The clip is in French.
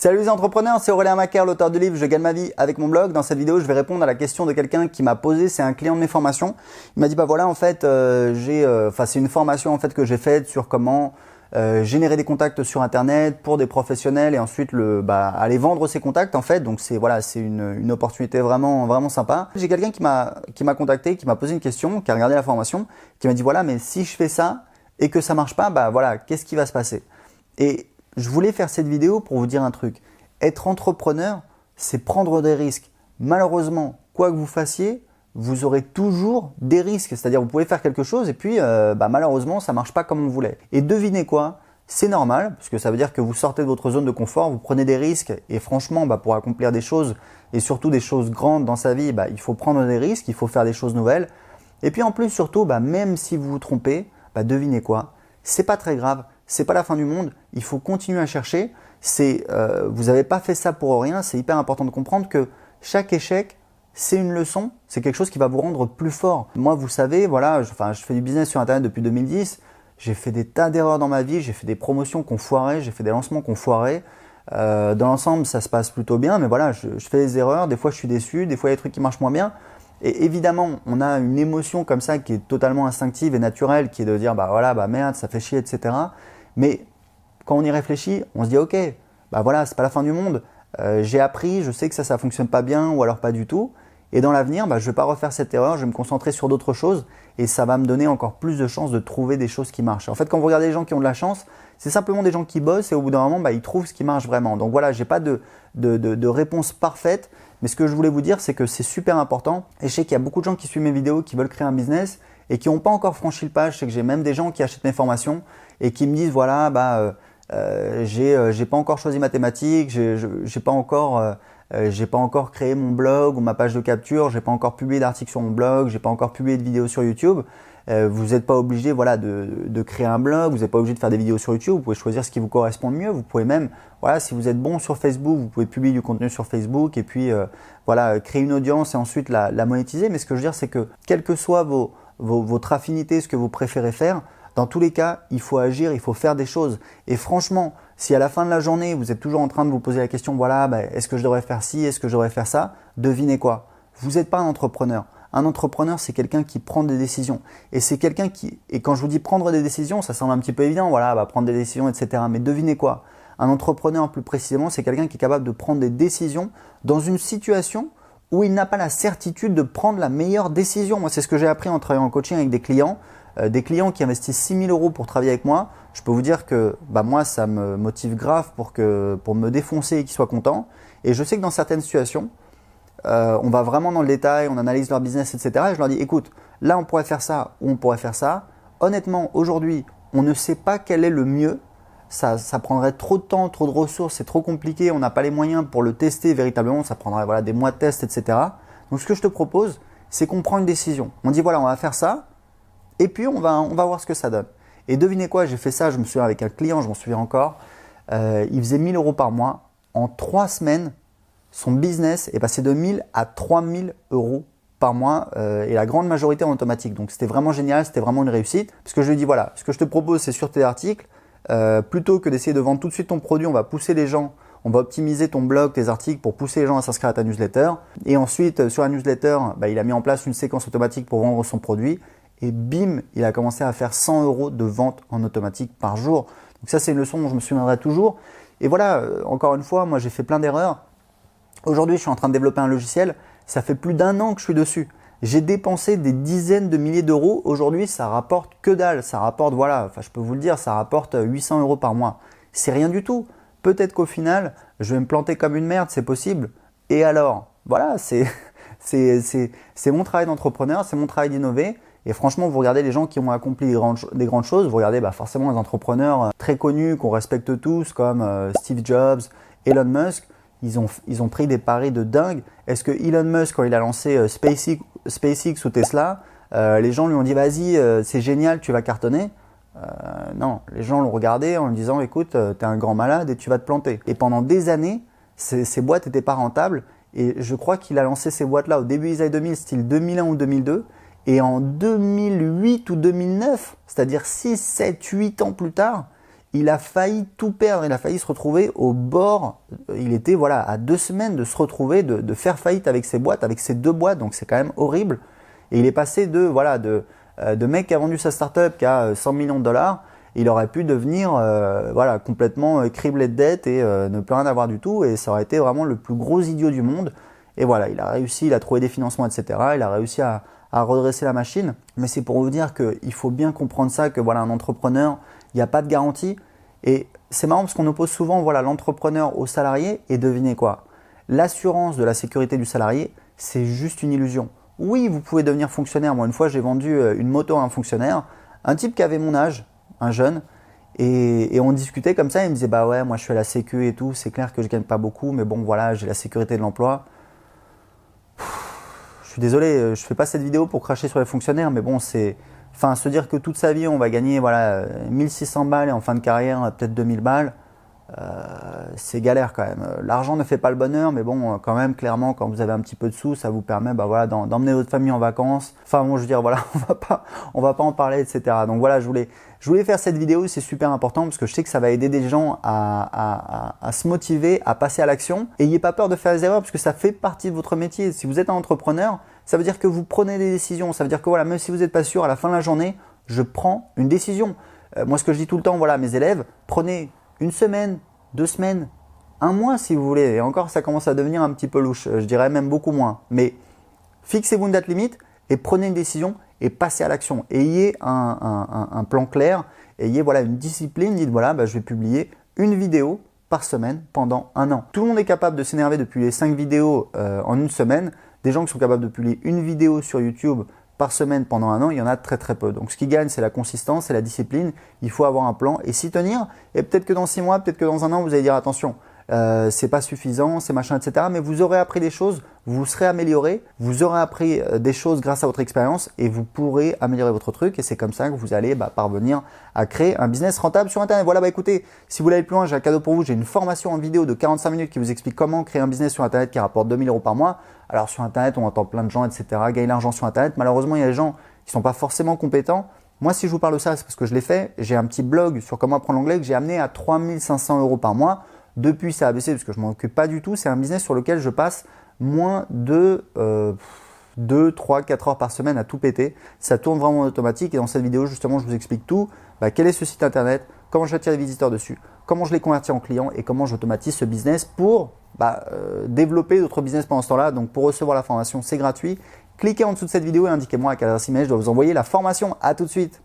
Salut les entrepreneurs, c'est Aurélien Macaire, l'auteur du livre Je gagne ma vie avec mon blog. Dans cette vidéo, je vais répondre à la question de quelqu'un qui m'a posé, c'est un client de mes formations. Il m'a dit bah voilà en fait c'est une formation en fait que j'ai faite sur comment générer des contacts sur internet pour des professionnels et ensuite aller vendre ces contacts en fait. Donc c'est une opportunité vraiment sympa. J'ai quelqu'un qui m'a contacté, qui m'a posé une question, qui a regardé la formation, qui m'a dit voilà mais si je fais ça et que ça marche pas, bah voilà, qu'est-ce qui va se passer? Et je voulais faire cette vidéo pour vous dire un truc. Être entrepreneur, c'est prendre des risques. Malheureusement, quoi que vous fassiez, vous aurez toujours des risques. C'est-à-dire vous pouvez faire quelque chose et puis malheureusement, ça ne marche pas comme on voulait. Et devinez quoi? C'est normal, parce que ça veut dire que vous sortez de votre zone de confort, vous prenez des risques et franchement, pour accomplir des choses et surtout des choses grandes dans sa vie, il faut prendre des risques, il faut faire des choses nouvelles. Et puis en plus, surtout, même si vous vous trompez, devinez quoi? C'est pas très grave. C'est pas la fin du monde, il faut continuer à chercher. Vous n'avez pas fait ça pour rien, c'est hyper important de comprendre que chaque échec, c'est une leçon, c'est quelque chose qui va vous rendre plus fort. Moi, vous savez, voilà, je fais du business sur Internet depuis 2010, j'ai fait des tas d'erreurs dans ma vie, j'ai fait des promotions qui ont foiré, j'ai fait des lancements qui ont foiré. Dans l'ensemble, ça se passe plutôt bien, mais voilà, je fais des erreurs, des fois je suis déçu, des fois il y a des trucs qui marchent moins bien. Et évidemment, on a une émotion comme ça qui est totalement instinctive et naturelle, qui est de dire merde, ça fait chier, etc. Mais quand on y réfléchit, on se dit ok, c'est pas la fin du monde. J'ai appris, je sais que ça fonctionne pas bien ou alors pas du tout. Et dans l'avenir, je vais pas refaire cette erreur, je vais me concentrer sur d'autres choses et ça va me donner encore plus de chances de trouver des choses qui marchent. En fait, quand vous regardez les gens qui ont de la chance, c'est simplement des gens qui bossent et au bout d'un moment, ils trouvent ce qui marche vraiment. Donc voilà, j'ai pas de réponse parfaite, mais ce que je voulais vous dire, c'est que c'est super important. Et je sais qu'il y a beaucoup de gens qui suivent mes vidéos, qui veulent créer un business et qui n'ont pas encore franchi le pas. Je sais que j'ai même des gens qui achètent mes formations et qui me disent voilà, j'ai pas encore choisi mathématiques, j'ai pas encore créé mon blog ou ma page de capture, j'ai pas encore publié d'articles sur mon blog, j'ai pas encore publié de vidéos sur YouTube. Vous n'êtes pas obligé de créer un blog, vous n'êtes pas obligé de faire des vidéos sur YouTube, vous pouvez choisir ce qui vous correspond le mieux. Vous pouvez même, si vous êtes bon sur Facebook, vous pouvez publier du contenu sur Facebook et puis créer une audience et ensuite la monétiser. Mais ce que je veux dire, c'est que quelle que soit votre affinité, ce que vous préférez faire, dans tous les cas, il faut agir, il faut faire des choses. Et franchement, si à la fin de la journée, vous êtes toujours en train de vous poser la question, est-ce que je devrais faire ci, est-ce que je devrais faire ça? Devinez quoi? Vous n'êtes pas un entrepreneur. Un entrepreneur, c'est quelqu'un qui prend des décisions. Et c'est quelqu'un et quand je vous dis prendre des décisions, ça semble un petit peu évident, prendre des décisions, etc. Mais devinez quoi? Un entrepreneur, plus précisément, c'est quelqu'un qui est capable de prendre des décisions dans une situation où il n'a pas la certitude de prendre la meilleure décision. Moi, c'est ce que j'ai appris en travaillant en coaching avec des clients qui investissent 6 000 € pour travailler avec moi. Je peux vous dire que moi, ça me motive grave pour me défoncer et qu'ils soient contents. Et je sais que dans certaines situations, on va vraiment dans le détail, on analyse leur business, etc. Et je leur dis, écoute, là, on pourrait faire ça ou on pourrait faire ça. Honnêtement, aujourd'hui, on ne sait pas quel est le mieux. Ça prendrait trop de temps, trop de ressources, c'est trop compliqué. On n'a pas les moyens pour le tester véritablement. Ça prendrait des mois de test, etc. Donc, ce que je te propose, c'est qu'on prend une décision. On dit, on va faire ça. Et puis, on va voir ce que ça donne. Et devinez quoi, j'ai fait ça, je me souviens avec un client, je m'en souviens encore. Il faisait 1 000 € par mois. En 3 semaines, son business est passé de 1 000 à 3 000 € par mois et la grande majorité en automatique. Donc, c'était vraiment génial, c'était vraiment une réussite. Parce que je lui ai dit, voilà, ce que je te propose, c'est sur tes articles. Plutôt que d'essayer de vendre tout de suite ton produit, on va pousser les gens, on va optimiser ton blog, tes articles pour pousser les gens à s'inscrire à ta newsletter. Et ensuite, sur la newsletter, il a mis en place une séquence automatique pour vendre son produit. Et bim, il a commencé à faire 100 € de vente en automatique par jour. Donc ça, c'est une leçon dont je me souviendrai toujours. Et voilà, encore une fois, moi j'ai fait plein d'erreurs. Aujourd'hui, je suis en train de développer un logiciel. Ça fait plus d'1 an que je suis dessus. J'ai dépensé des dizaines de milliers d'euros. Aujourd'hui, ça rapporte que dalle. Ça rapporte, je peux vous le dire, ça rapporte 800 € par mois. C'est rien du tout. Peut-être qu'au final, je vais me planter comme une merde, c'est possible. Et alors, c'est mon travail d'entrepreneur, c'est mon travail d'innover. Et franchement, vous regardez les gens qui ont accompli des grandes choses, vous regardez forcément les entrepreneurs très connus qu'on respecte tous comme Steve Jobs, Elon Musk, ils ont pris des paris de dingue. Est-ce que Elon Musk, quand il a lancé SpaceX ou Tesla, les gens lui ont dit vas-y, c'est génial, tu vas cartonner? Non, les gens l'ont regardé en lui disant écoute, t'es un grand malade et tu vas te planter. Et pendant des années, ces boîtes n'étaient pas rentables et je crois qu'il a lancé ces boîtes-là au début des années 2000, style 2001 ou 2002. Et en 2008 ou 2009, c'est-à-dire 6, 7, 8 ans plus tard, il a failli tout perdre, il a failli se retrouver au bord, il était voilà à 2 semaines de se retrouver, de faire faillite avec ses boîtes, avec ses 2 boîtes, donc c'est quand même horrible. Et il est passé de mec qui a vendu sa startup qui a 100 millions de dollars, il aurait pu devenir voilà, complètement criblé de dettes et ne plus rien avoir du tout, et ça aurait été vraiment le plus gros idiot du monde. Et voilà, il a réussi, il a trouvé des financements, etc. Il a réussi à redresser la machine. Mais c'est pour vous dire qu'il faut bien comprendre ça, que voilà, un entrepreneur, il n'y a pas de garantie. Et c'est marrant parce qu'on oppose souvent voilà, l'entrepreneur au salarié, et devinez quoi? L'assurance de la sécurité du salarié, c'est juste une illusion. Oui, vous pouvez devenir fonctionnaire. Moi, une fois, j'ai vendu une moto à un fonctionnaire, un type qui avait mon âge, un jeune, et on discutait comme ça. Il me disait, bah ouais, moi je suis à la sécu et tout, c'est clair que je gagne pas beaucoup, mais bon, voilà, j'ai la sécurité de l'emploi. Je suis désolé, je fais pas cette vidéo pour cracher sur les fonctionnaires, mais bon, c'est, enfin, se dire que toute sa vie on va gagner voilà 1600 balles et en fin de carrière peut-être 2000 balles, c'est galère quand même. L'argent ne fait pas le bonheur, mais bon, quand même, clairement, quand vous avez un petit peu de sous, ça vous permet bah, voilà, d'emmener votre famille en vacances. Enfin bon, je veux dire, voilà, on va pas en parler, etc. Donc voilà, je voulais faire cette vidéo, c'est super important parce que je sais que ça va aider des gens à se motiver, à passer à l'action. Et n'ayez pas peur de faire des erreurs parce que ça fait partie de votre métier. Si vous êtes un entrepreneur, ça veut dire que vous prenez des décisions. Ça veut dire que voilà, même si vous n'êtes pas sûr, à la fin de la journée, je prends une décision. Moi, ce que je dis tout le temps, voilà, à mes élèves, prenez une semaine, 2 semaines, un mois si vous voulez. Et encore, ça commence à devenir un petit peu louche. Je dirais même beaucoup moins. Mais fixez-vous une date limite et prenez une décision et passez à l'action. Ayez un plan clair, ayez voilà, une discipline. Dites voilà, bah, je vais publier une vidéo par semaine pendant 1 an. Tout le monde est capable de s'énerver de publier 5 vidéos en une semaine. Des gens qui sont capables de publier une vidéo sur YouTube par semaine pendant 1 an, il y en a très très peu. Donc ce qui gagne, c'est la consistance, c'est la discipline. Il faut avoir un plan et s'y tenir. Et peut-être que dans 6 mois, peut-être que dans 1 an, vous allez dire attention, c'est pas suffisant, c'est machin, etc. Mais vous aurez appris des choses, vous vous serez amélioré, vous aurez appris des choses grâce à votre expérience et vous pourrez améliorer votre truc. Et c'est comme ça que vous allez parvenir à créer un business rentable sur Internet. Voilà, écoutez, si vous voulez aller plus loin, j'ai un cadeau pour vous. J'ai une formation en vidéo de 45 minutes qui vous explique comment créer un business sur Internet qui rapporte 2 000 € par mois. Alors sur Internet, on entend plein de gens, etc. gagner l'argent sur Internet. Malheureusement, il y a des gens qui ne sont pas forcément compétents. Moi, si je vous parle de ça, c'est parce que je l'ai fait. J'ai un petit blog sur comment apprendre l'anglais que j'ai amené à 3 500 € par mois. Depuis, ça a baissé parce que je ne m'en occupe pas du tout. C'est un business sur lequel je passe moins de 2, 3, 4 heures par semaine à tout péter. Ça tourne vraiment en automatique. Et dans cette vidéo, justement, je vous explique tout. Quel est ce site internet, comment j'attire les visiteurs dessus, comment je les convertis en clients et comment j'automatise ce business pour développer d'autres business pendant ce temps-là. Donc, pour recevoir la formation, c'est gratuit. Cliquez en dessous de cette vidéo et indiquez-moi à quelle adresse email je dois vous envoyer la formation. À tout de suite.